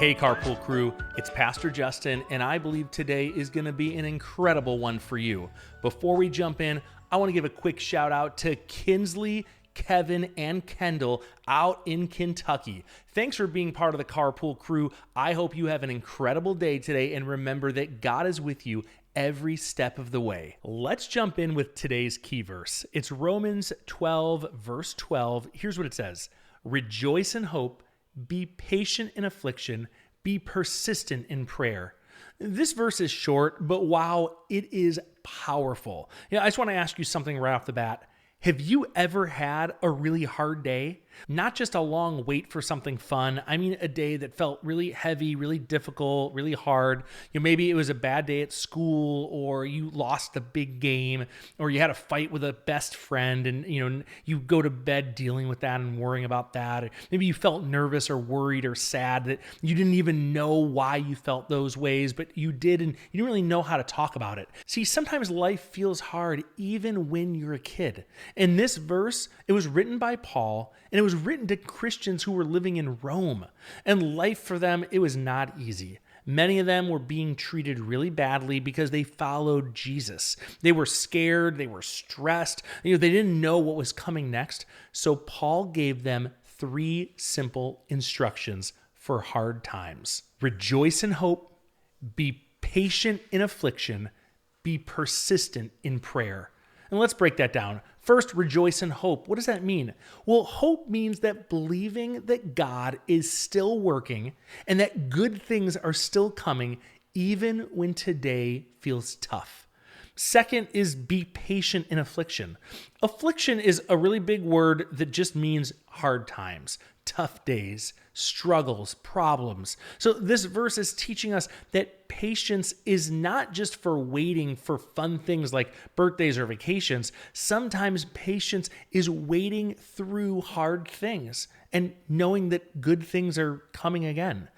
Hey Carpool Crew, it's Pastor Justin, and I believe today is going to be an incredible one for you. Before we jump in, I want to give a quick shout out to Kinsley, Kevin, and Kendall out in Kentucky. Thanks for being part of the Carpool Crew. I hope you have an incredible day today, and remember that God is with you every step of the way. Let's jump in with today's key verse. It's Romans 12, verse 12. Here's what it says. Rejoice in hope, be patient in affliction, be persistent in prayer. This verse is short, but wow, it is powerful. I just want to ask you something right off the bat. Have you ever had a really hard day? Not just a long wait for something fun. I mean, a day that felt really heavy, really difficult, really hard. Maybe it was a bad day at school, or you lost the big game, or you had a fight with a best friend, and you go to bed dealing with that and worrying about that. Or maybe you felt nervous or worried or sad that you didn't even know why you felt those ways, but you did, and you didn't really know how to talk about it. See, sometimes life feels hard even when you're a kid. In this verse, it was written by Paul, and it was written to Christians who were living in Rome. And life for them, it was not easy. Many of them were being treated really badly because they followed Jesus. They were scared, they were stressed, they didn't know what was coming next. So Paul gave them 3 simple instructions for hard times. Rejoice in hope, be patient in affliction, be persistent in prayer. And let's break that down. First, rejoice in hope. What does that mean? Well, hope means that believing that God is still working and that good things are still coming even when today feels tough. Second is be patient in affliction. Affliction is a really big word that just means hard times, tough days, struggles, problems. So this verse is teaching us that patience is not just for waiting for fun things like birthdays or vacations. Sometimes patience is waiting through hard things and knowing that good things are coming again.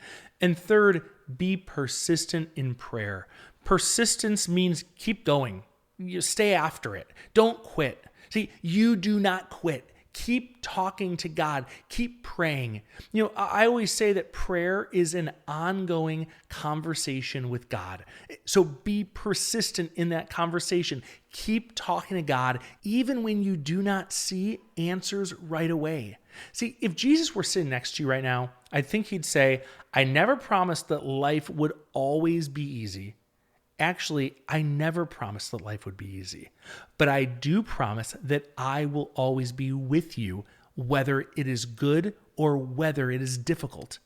And third, be persistent in prayer. Persistence means keep going. You stay after it. Don't quit. See, you do not quit. Keep talking to God. Keep praying. I always say that prayer is an ongoing conversation with God. So be persistent in that conversation. Keep talking to God, even when you do not see answers right away. See, if Jesus were sitting next to you right now, I think he'd say, I never promised that life would always be easy. Actually, I never promised that life would be easy, but I do promise that I will always be with you, whether it is good or whether it is difficult.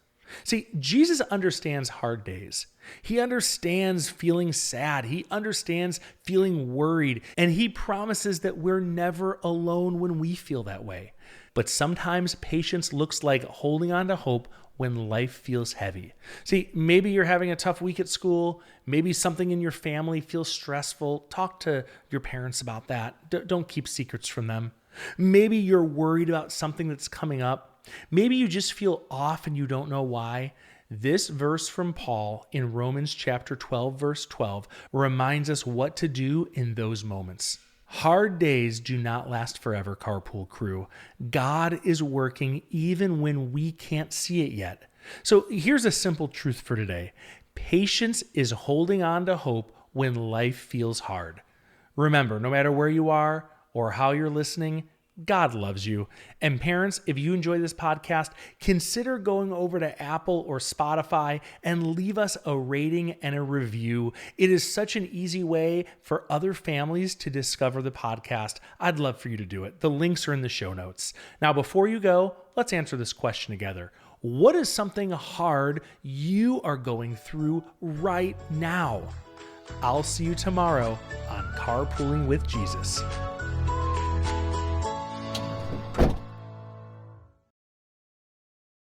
See, Jesus understands hard days. He understands feeling sad. He understands feeling worried, and he promises that we're never alone when we feel that way. But sometimes patience looks like holding on to hope when life feels heavy. See, maybe you're having a tough week at school. Maybe something in your family feels stressful. Talk to your parents about that. Don't keep secrets from them. Maybe you're worried about something that's coming up. Maybe you just feel off and you don't know why. This verse from Paul in Romans chapter 12, verse 12, reminds us what to do in those moments. Hard days do not last forever, Carpool Crew. God is working even when we can't see it yet. So here's a simple truth for today. Patience is holding on to hope when life feels hard. Remember, no matter where you are or how you're listening, God loves you. And parents, if you enjoy this podcast, consider going over to Apple or Spotify and leave us a rating and a review. It is such an easy way for other families to discover the podcast. I'd love for you to do it. The links are in the show notes. Now, before you go, let's answer this question together. What is something hard you are going through right now? I'll see you tomorrow on Carpooling with Jesus.